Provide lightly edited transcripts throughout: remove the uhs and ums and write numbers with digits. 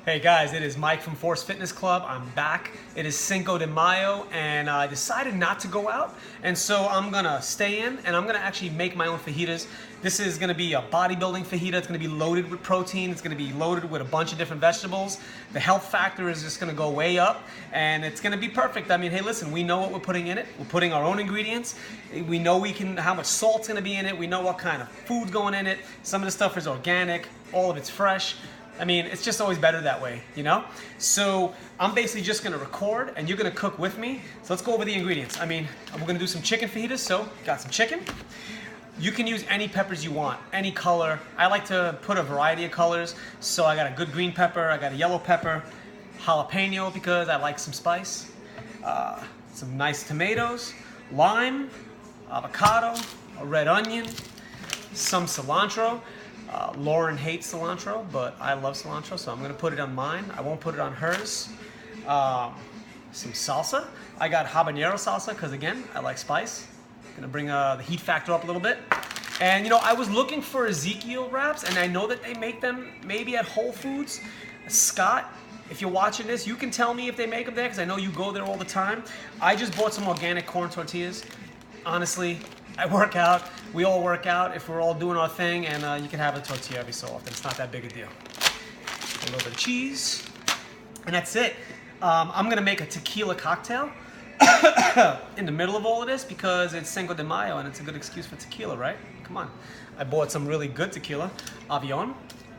Hey guys, it is Mike from Force Fitness Club. I'm back. It is Cinco de Mayo and I decided not to go out, and so I'm gonna stay in and I'm gonna actually make my own fajitas. This is gonna be a bodybuilding fajita. It's gonna be loaded with protein. It's gonna be loaded with a bunch of different vegetables. The health factor is just gonna go way up and it's gonna be perfect. I mean, hey listen, we know what we're putting in it. We're putting our own ingredients. We know how much salt's gonna be in it. We know what kind of food's going in it. Some of the stuff is organic, all of it's fresh. I mean, it's just always better that way, you know? So I'm basically just gonna record and you're gonna cook with me. So let's go over the ingredients. I mean, we're gonna do some chicken fajitas, so got some chicken. You can use any peppers you want, any color. I like to put a variety of colors. So I got a good green pepper, I got a yellow pepper, jalapeno because I like some spice, some nice tomatoes, lime, avocado, a red onion, some cilantro. Lauren hates cilantro, but I love cilantro, so I'm gonna put it on mine. I won't put it on hers. Some salsa. I got habanero salsa because again, I like spice. Gonna bring the heat factor up a little bit. And you know, I was looking for Ezekiel wraps, and I know that they make them maybe at Whole Foods. Scott, if you're watching this, you can tell me if they make them there because I know you go there all the time. I just bought some organic corn tortillas. Honestly, I work out, we all work out if we're all doing our thing, and you can have a tortilla every so often. It's not that big a deal. A little bit of cheese, and that's it. I'm gonna make a tequila cocktail in the middle of all of this because it's Cinco de Mayo and it's a good excuse for tequila, right? Come on. I bought some really good tequila, Avion.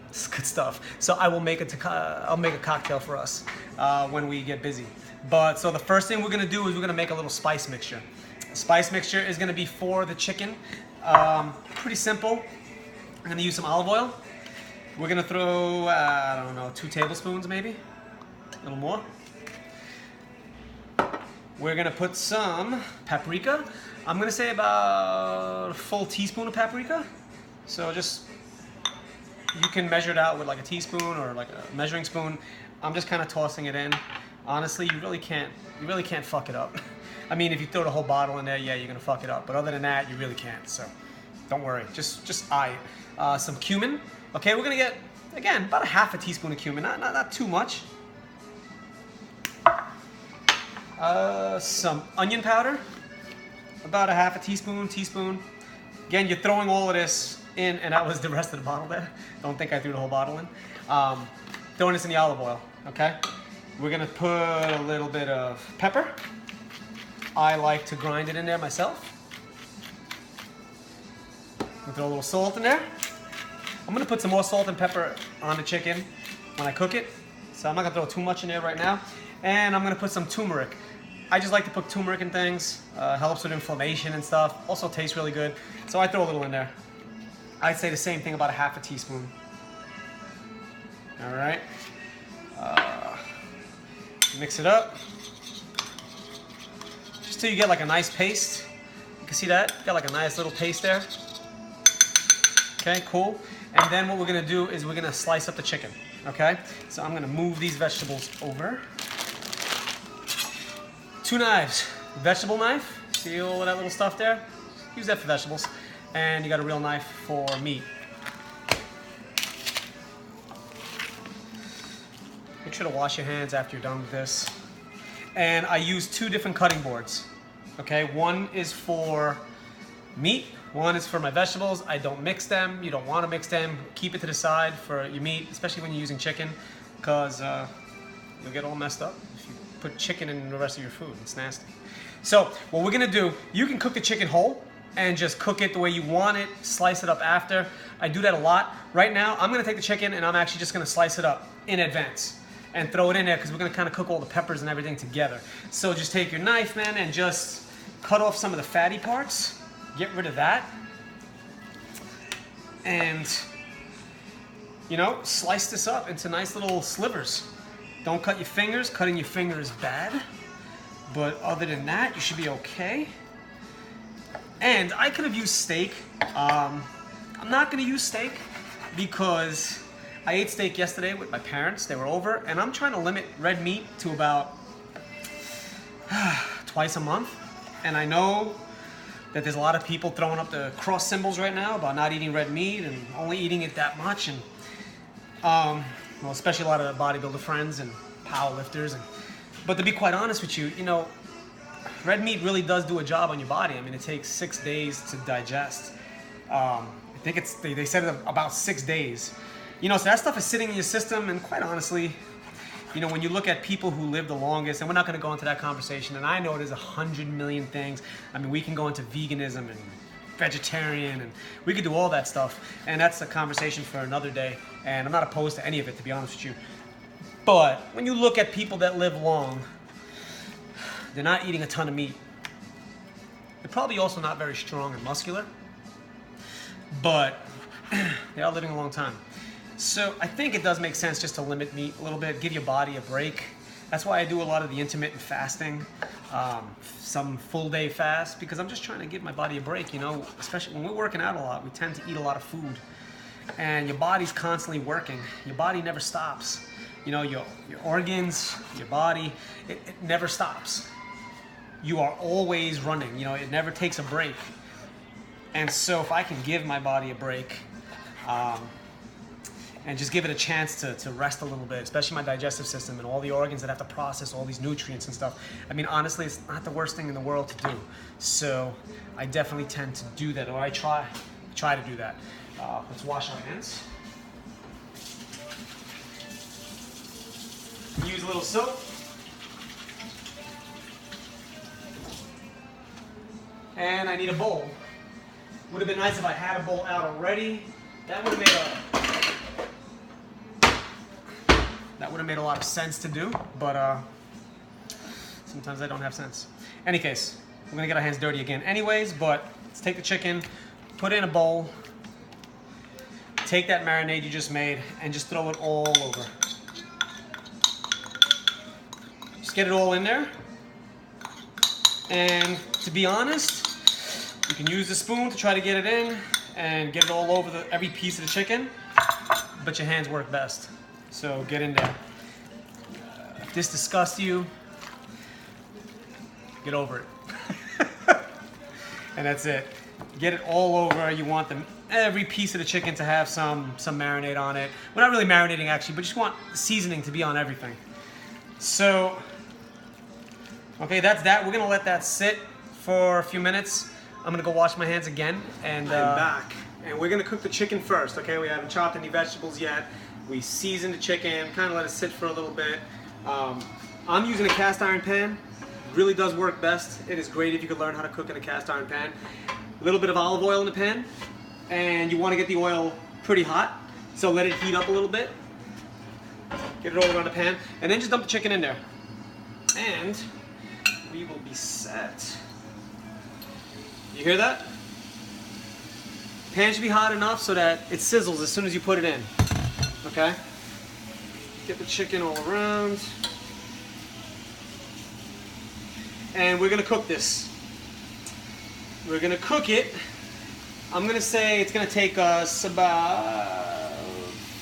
It's good stuff. So I will make I'll make a cocktail for us when we get busy. But so the first thing we're gonna do is we're gonna make a little spice mixture. The spice mixture is gonna be for the chicken. Pretty simple. I'm gonna use some olive oil. We're gonna throw, I don't know, 2 tablespoons maybe, a little more. We're gonna put some paprika. I'm gonna say about a full teaspoon of paprika. So just, you can measure it out with like a teaspoon or like a measuring spoon. I'm just kind of tossing it in. Honestly, you really can't fuck it up. I mean, if you throw the whole bottle in there, yeah, you're gonna fuck it up. But other than that, you really can't. So don't worry. Just eye it. Some cumin. Okay, we're gonna get, again, about a half a teaspoon of cumin. Not too much. Some onion powder. About a half a teaspoon. Again, you're throwing all of this in, and that was the rest of the bottle there. Don't think I threw the whole bottle in. Throwing this in the olive oil. Okay. We're gonna put a little bit of pepper. I like to grind it in there myself. We'll throw a little salt in there. I'm gonna put some more salt and pepper on the chicken when I cook it. So I'm not gonna throw too much in there right now. And I'm gonna put some turmeric. I just like to put turmeric in things. Helps with inflammation and stuff. Also tastes really good. So I throw a little in there. I'd say the same thing, about a half a teaspoon. All right. Mix it up. Just till you get like a nice paste. You can see that? Got like a nice little paste there. Okay, cool. And then what we're gonna do is we're gonna slice up the chicken. Okay? So I'm gonna move these vegetables over. 2 knives. Vegetable knife. See all of that little stuff there? Use that for vegetables. And you got a real knife for meat. Make sure to wash your hands after you're done with this. And I use 2 different cutting boards. Okay, one is for meat, one is for my vegetables. I don't mix them. You don't want to mix them. Keep it to the side for your meat, especially when you're using chicken, because you'll get all messed up if you put chicken in the rest of your food. It's nasty. So what we're gonna do, you can cook the chicken whole and just cook it the way you want it, slice it up after. I do that a lot. Right now, I'm gonna take the chicken and I'm actually just gonna slice it up in advance and throw it in there because we're gonna kind of cook all the peppers and everything together. So just take your knife, man, and just cut off some of the fatty parts. Get rid of that. And, you know, slice this up into nice little slivers. Don't cut your fingers. Cutting your finger is bad. But other than that, you should be okay. And I could have used steak. I'm not gonna use steak because I ate steak yesterday with my parents. They were over, and I'm trying to limit red meat to about twice a month. And I know that there's a lot of people throwing up the cross symbols right now about not eating red meat and only eating it that much. And well, especially a lot of bodybuilder friends and power lifters. But to be quite honest with you, you know, red meat really does do a job on your body. I mean, it takes 6 days to digest. I think they said it about 6 days. You know, so that stuff is sitting in your system, and quite honestly, you know, when you look at people who live the longest, and we're not going to go into that conversation, and I know there's 100 million things. I mean, we can go into veganism and vegetarian, and we could do all that stuff, and that's a conversation for another day, and I'm not opposed to any of it, to be honest with you. But when you look at people that live long, they're not eating a ton of meat. They're probably also not very strong and muscular, but they are living a long time. So I think it does make sense just to limit meat a little bit, give your body a break. That's why I do a lot of the intermittent fasting, some full day fast, because I'm just trying to give my body a break, you know, especially when we're working out a lot, we tend to eat a lot of food, and your body's constantly working. Your body never stops. You know, your organs, your body, it never stops. You are always running, you know, it never takes a break. And so if I can give my body a break, and just give it a chance to rest a little bit, especially my digestive system and all the organs that have to process all these nutrients and stuff. I mean, honestly, it's not the worst thing in the world to do. So I definitely tend to do that, or I try to do that. Let's wash our hands. Use a little soap. And I need a bowl. Would have been nice if I had a bowl out already. That would have made a lot of sense to do, but sometimes I don't have sense. Any case, we're gonna get our hands dirty again anyways, but let's take the chicken, put it in a bowl, take that marinade you just made, and just throw it all over. Just get it all in there. And to be honest, you can use the spoon to try to get it in and get it all over every piece of the chicken, but your hands work best. So get in there. If this disgusts you, get over it. And that's it. Get it all over. You want every piece of the chicken to have some marinade on it. We're not really marinating actually, but just want seasoning to be on everything. So, okay, that's that. We're gonna let that sit for a few minutes. I'm gonna go wash my hands again, and I'm back. And we're gonna cook the chicken first, okay? We haven't chopped any vegetables yet. We seasoned the chicken, kind of let it sit for a little bit. I'm using a cast iron pan. Really does work best. It is great if you could learn how to cook in a cast iron pan. A little bit of olive oil in the pan, and you want to get the oil pretty hot, so let it heat up a little bit. Get it all around the pan, and then just dump the chicken in there. And we will be set. You hear that? Pan should be hot enough so that it sizzles as soon as you put it in. Okay? Get the chicken all around. And we're gonna cook this. We're gonna cook it. I'm gonna say it's gonna take us about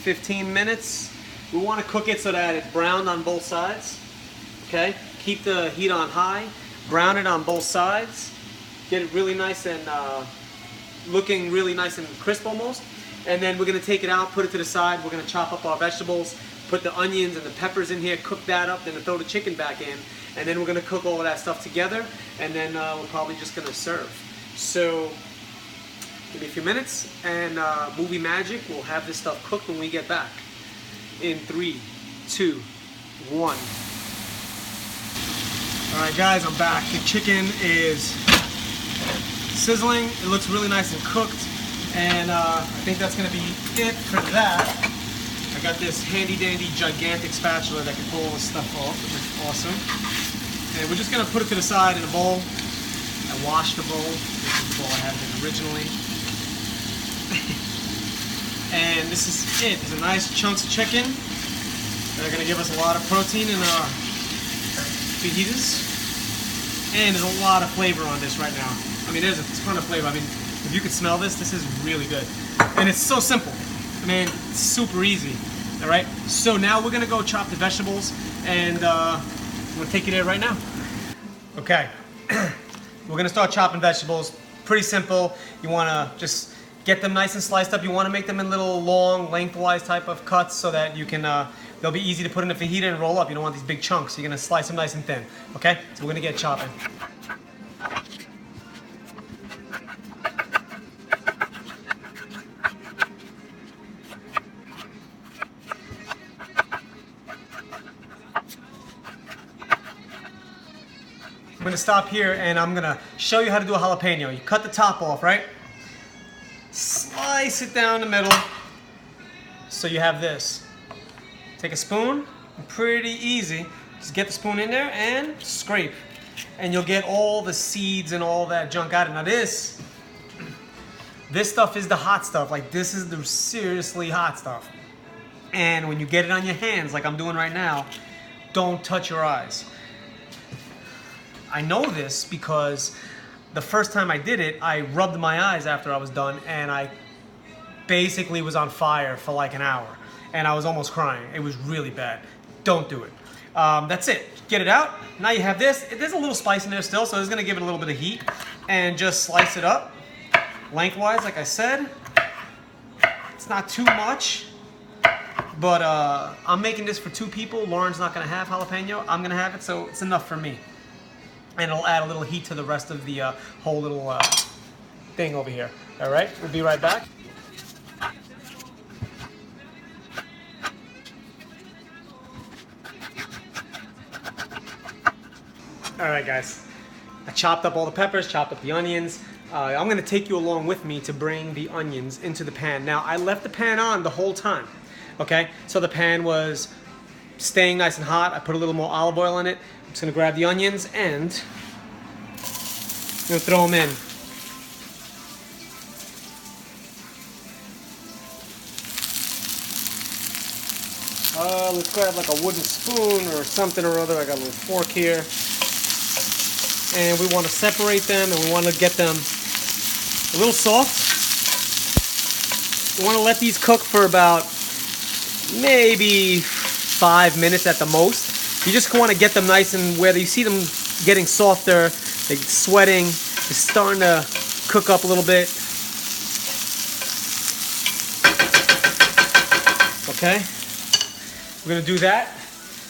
15 minutes. We wanna cook it so that it's browned on both sides. Okay? Keep the heat on high. Brown it on both sides. Get it really nice and looking really nice and crisp almost. And then we're gonna take it out, put it to the side. We're gonna chop up our vegetables, put the onions and the peppers in here, cook that up, then throw the chicken back in. And then we're gonna cook all of that stuff together, and then we're probably just gonna serve. So, give me a few minutes, and movie magic, we'll have this stuff cooked when we get back. In 3, 2, 1. All right guys, I'm back. The chicken is sizzling. It looks really nice and cooked. And I think that's gonna be it for that. I got this handy dandy gigantic spatula that can pull all this stuff off. It's awesome. And we're just gonna put it to the side in a bowl. I washed the bowl. This is the bowl I had it originally. And this is it. These are nice chunks of chicken that are gonna give us a lot of protein in our fajitas. And there's a lot of flavor on this right now. I mean, there's a ton of flavor. I mean, if you could smell this, this is really good. And it's so simple. I mean, it's super easy. All right, so now we're gonna go chop the vegetables, and I'm gonna take you there right now. Okay, we're gonna start chopping vegetables. Pretty simple. You wanna just Get them nice and sliced up. You want to make them in little long, lengthwise type of cuts so that you can, they'll be easy to put in a fajita and roll up. You don't want these big chunks. You're going to slice them nice and thin. Okay? So we're going to get chopping. I'm going to stop here and I'm going to show you how to do a jalapeno. You cut the top off, right? Slice it down the middle so you have this. Take a spoon, pretty easy. Just get the spoon in there and scrape. And you'll get all the seeds and all that junk out of it. Now this stuff is the hot stuff. Like this is the seriously hot stuff. And when you get it on your hands like I'm doing right now, don't touch your eyes. I know this because the first time I did it, I rubbed my eyes after I was done and I basically was on fire for like an hour and I was almost crying. It was really bad. Don't do it. That's it. Get it out. Now you have this. There's a little spice in there still, so it's going to give it a little bit of heat. And just slice it up lengthwise, like I said. It's not too much, but I'm making this for 2 people. Lauren's not going to have jalapeno. I'm going to have it, so it's enough for me. And it'll add a little heat to the rest of the whole little thing over here. All right, we'll be right back. All right, guys. I chopped up all the peppers, chopped up the onions. I'm gonna take you along with me to bring the onions into the pan. Now, I left the pan on the whole time, okay? So the pan was staying nice and hot. I put a little more olive oil in it. I'm just gonna grab the onions and I'm gonna throw them in. Let's grab like a wooden spoon or something or other. I got a little fork here. And we want to separate them and we want to get them a little soft. We want to let these cook for about maybe 5 minutes at the most. You just want to get them nice and where you see them getting softer, they're sweating, it's starting to cook up a little bit. Okay, we're going to do that.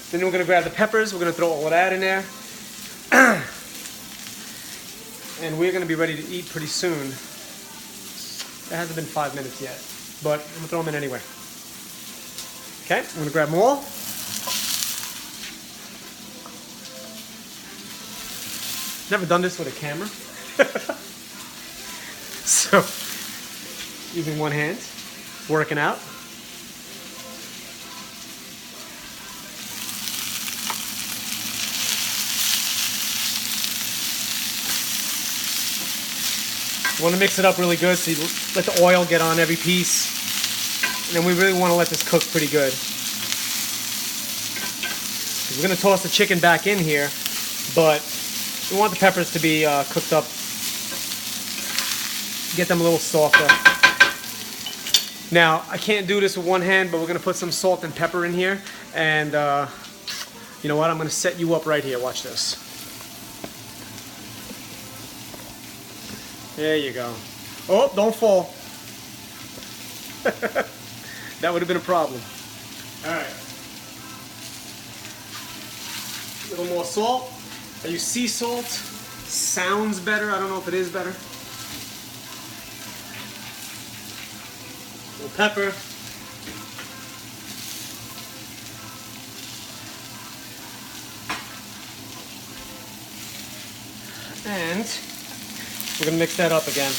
Then we're going to grab the peppers, we're going to throw all of that in there. And we're going to be ready to eat pretty soon. It hasn't been 5 minutes yet, but I'm going to throw them in anyway. Okay, I'm going to grab them all. Never done this with a camera. So, using one hand, working out. You want to mix it up really good so you let the oil get on every piece. And then we really want to let this cook pretty good. We're going to toss the chicken back in here, but we want the peppers to be cooked up. Get them a little softer. Now, I can't do this with one hand, but we're going to put some salt and pepper in here. And you know what? I'm going to set you up right here. Watch this. There you go. Oh, don't fall. That would have been a problem. All right. A little more salt. Now you see salt sounds better. I don't know if it is better. A little pepper. And we're going to mix that up again.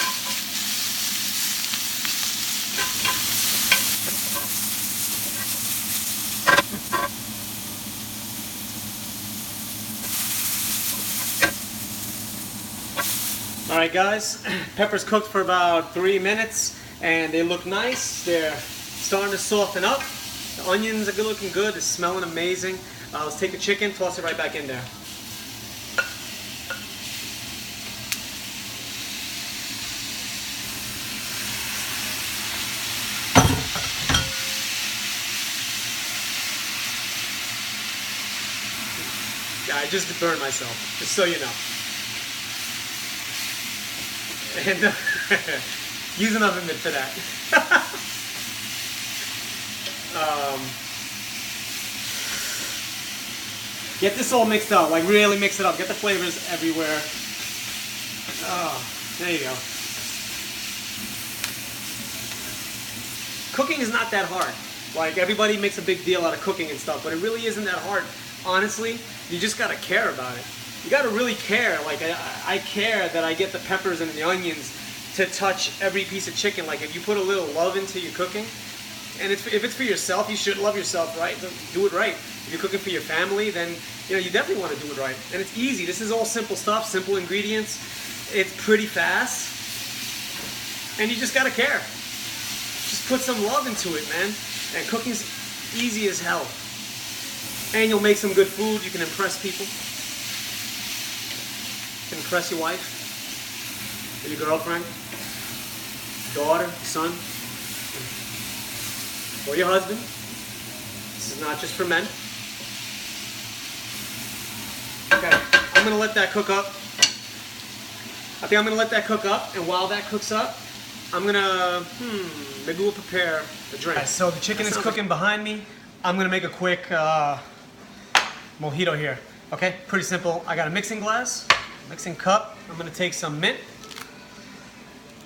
Alright guys, peppers cooked for about 3 minutes and they look nice. They're starting to soften up. The onions are looking good. They're smelling amazing. Let's take the chicken, toss it right back in there. I just burned myself, just so you know. And Use an oven mitt for that. Get this all mixed up, like really mix it up. Get the flavors everywhere. Oh, there you go. Cooking is not that hard. Like everybody makes a big deal out of cooking and stuff, but it really isn't that hard. Honestly, you just gotta care about it. You gotta really care. Like I care that I get the peppers and the onions to touch every piece of chicken. Like if you put a little love into your cooking, and if it's for yourself, you should love yourself, right? Do it right. If you're cooking for your family, then you definitely want to do it right. And it's easy. This is all simple stuff, simple ingredients. It's pretty fast, and you just gotta care. Just put some love into it, man. And cooking's easy as hell. And you'll make some good food. You can impress people. You can impress your wife, or your girlfriend, daughter, son, or your husband. This is not just for men. Okay, I'm gonna let that cook up. I think I'm gonna let that cook up, and while that cooks up, I'm gonna, maybe we'll prepare a drink. Right, so the chicken is cooking behind me. I'm gonna make a quick mojito here. Okay, pretty simple. I got a mixing glass, mixing cup. I'm gonna take some mint,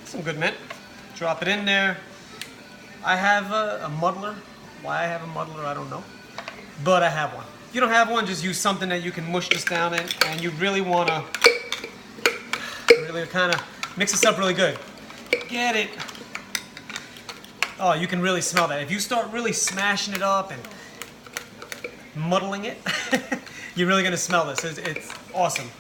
some good mint. Drop it in there. I have a muddler. Why I have a muddler, I don't know. But I have one. If you don't have one, just use something that you can mush this down in, and you really wanna kind of mix this up really good. Get it. Oh, you can really smell that. If you start really smashing it up and muddling it, you're really gonna smell this. It's awesome.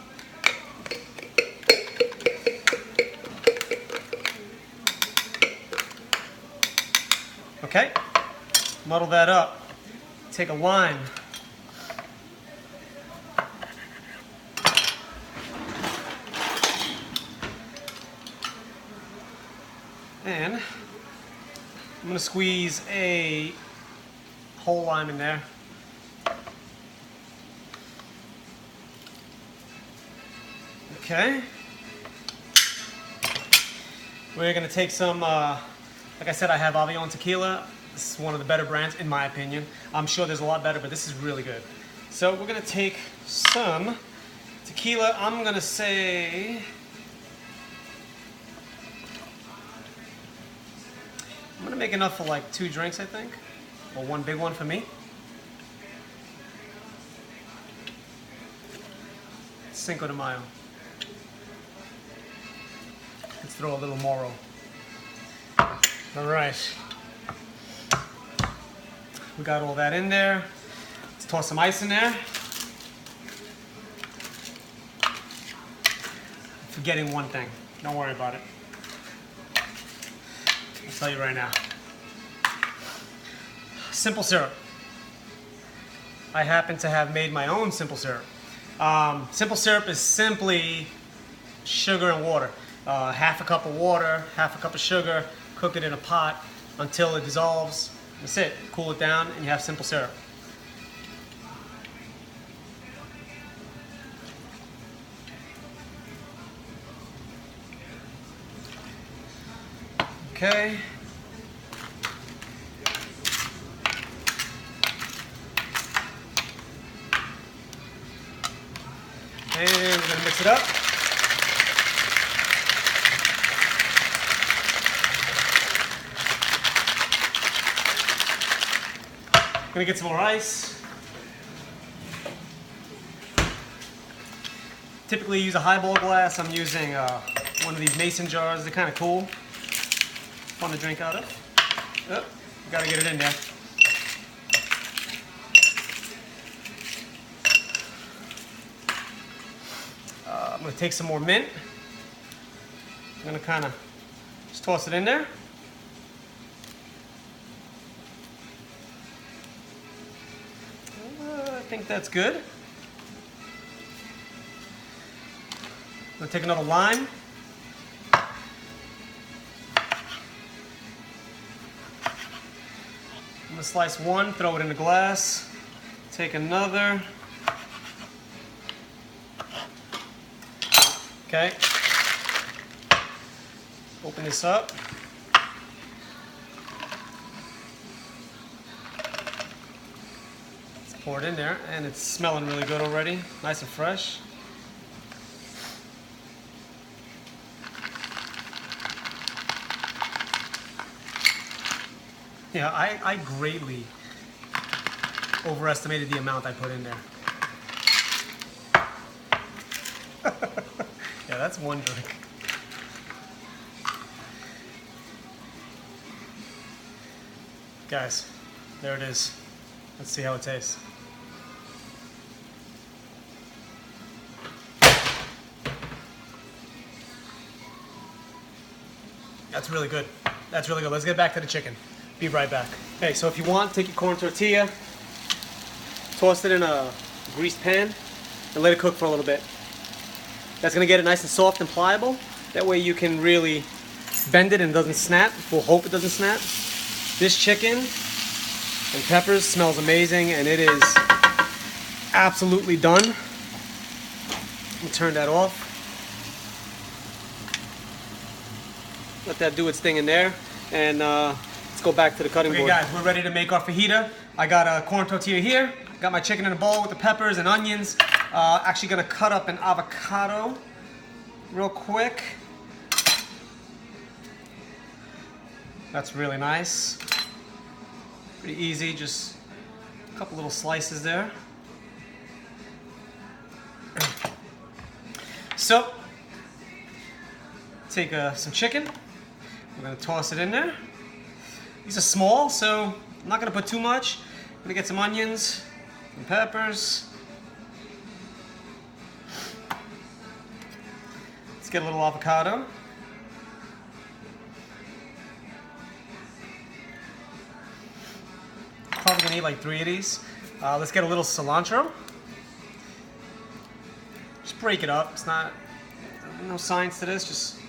Okay, muddle that up. Take a lime. And I'm gonna squeeze a whole lime in there. Okay. We're gonna take some, like I said, I have Avion tequila. This is one of the better brands, in my opinion. I'm sure there's a lot better, but this is really good. So we're gonna take some tequila. I'm gonna say, I'm gonna make enough for like 2 drinks, I think, or 1 big one for me. Cinco de Mayo. Let's throw a little moro. All right. We got all that in there. Let's toss some ice in there. Forgetting one thing. Don't worry about it. I'll tell you right now. Simple syrup. I happen to have made my own simple syrup. Simple syrup is simply sugar and water. Half a cup of water, half a cup of sugar, cook it in a pot until it dissolves. That's it. Cool it down and you have simple syrup. Okay. And we're going to mix it up. Gonna get some more ice. Typically use a highball glass. I'm using one of these mason jars. They're kind of cool. Fun to drink out of. Oh, gotta get it in there. I'm gonna take some more mint. I'm gonna kind of just toss it in there. I think that's good. I'm gonna take another lime. I'm gonna slice one, throw it in a glass. Take another. Okay. Open this up. Pour it in there, and it's smelling really good already, nice and fresh. Yeah, I greatly overestimated the amount I put in there. Yeah, that's one drink. Guys, there it is. Let's see how it tastes. That's really good. That's really good. Let's get back to the chicken. Be right back. Okay, so if you want, take your corn tortilla, toss it in a greased pan, and let it cook for a little bit. That's gonna get it nice and soft and pliable. That way you can really bend it and it doesn't snap. We'll hope it doesn't snap. This chicken and peppers smells amazing, and it is absolutely done. Let me turn that off. Let that do its thing in there, and let's go back to the cutting board. Okay guys, we're ready to make our fajita. I got a corn tortilla here, got my chicken in a bowl with the peppers and onions. Actually gonna cut up an avocado real quick. That's really nice. Pretty easy, just a couple little slices there. So, take some chicken. We're gonna toss it in there. These are small, so I'm not gonna put too much. I'm gonna get some onions, some peppers. Let's get a little avocado. Probably gonna eat like 3 of these. Let's get a little cilantro. Just break it up. It's not, no science to this. Just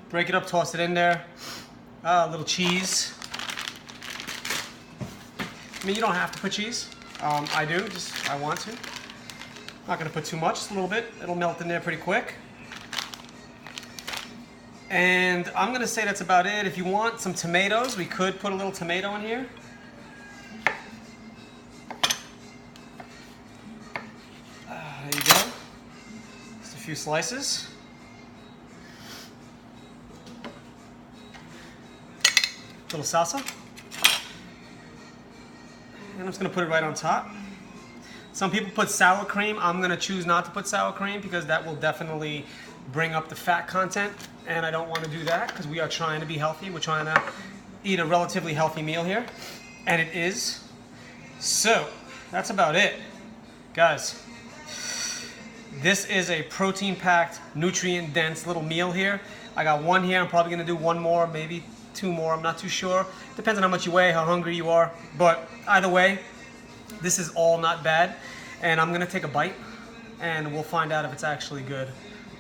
break it up, toss it in there. A little cheese. I mean, you don't have to put cheese. I do, just I want to. Not gonna put too much, just a little bit. It'll melt in there pretty quick. And I'm gonna say that's about it. If you want some tomatoes, we could put a little tomato in here. There you go. Just a few slices. A little salsa. And I'm just gonna put it right on top. Some people put sour cream. I'm gonna choose not to put sour cream because that will definitely bring up the fat content, and I don't want to do that because we are trying to be healthy. We're trying to eat a relatively healthy meal here, and it is. So that's about it, guys. This is a protein-packed, nutrient-dense little meal here. I got one here. I'm probably gonna do one more, maybe 2 more. I'm not too sure. Depends on how much you weigh, how hungry you are. But either way, this is all not bad. And I'm gonna take a bite, and we'll find out if it's actually good.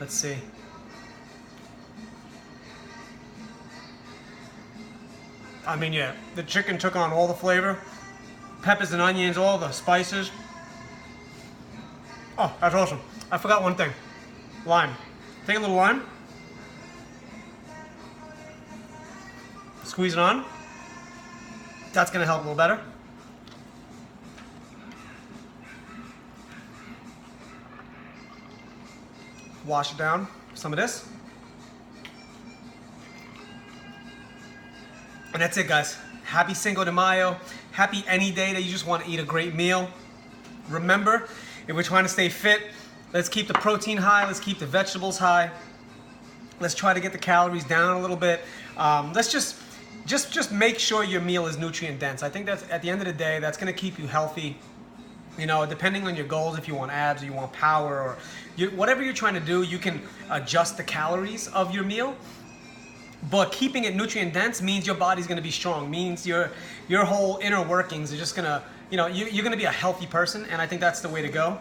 Let's see. I mean, yeah, the chicken took on all the flavor. Peppers and onions, all the spices. Oh, that's awesome. I forgot one thing. Lime. Take a little lime. Squeeze it on. That's gonna help a little better. Wash it down, some of this. And that's it, guys. Happy Cinco de Mayo. Happy any day that you just want to eat a great meal. Remember, if we're trying to stay fit, let's keep the protein high, let's keep the vegetables high. Let's try to get the calories down a little bit. Let's just make sure your meal is nutrient dense. I think that's, at the end of the day, that's gonna keep you healthy. You know, depending on your goals, if you want abs or you want power or whatever you're trying to do, you can adjust the calories of your meal. But keeping it nutrient dense means your body's gonna be strong, means your whole inner workings are just gonna, you know, you're gonna be a healthy person, and I think that's the way to go.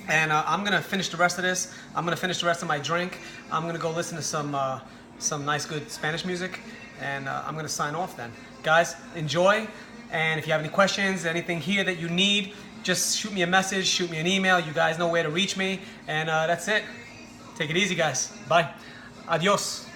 And I'm gonna finish the rest of this. I'm gonna finish the rest of my drink. I'm gonna go listen to some nice, good Spanish music, and I'm gonna sign off then. Guys, enjoy, and if you have any questions, anything here that you need, just shoot me a message, shoot me an email. You guys know where to reach me, and that's it. Take it easy, guys. Bye. Adios.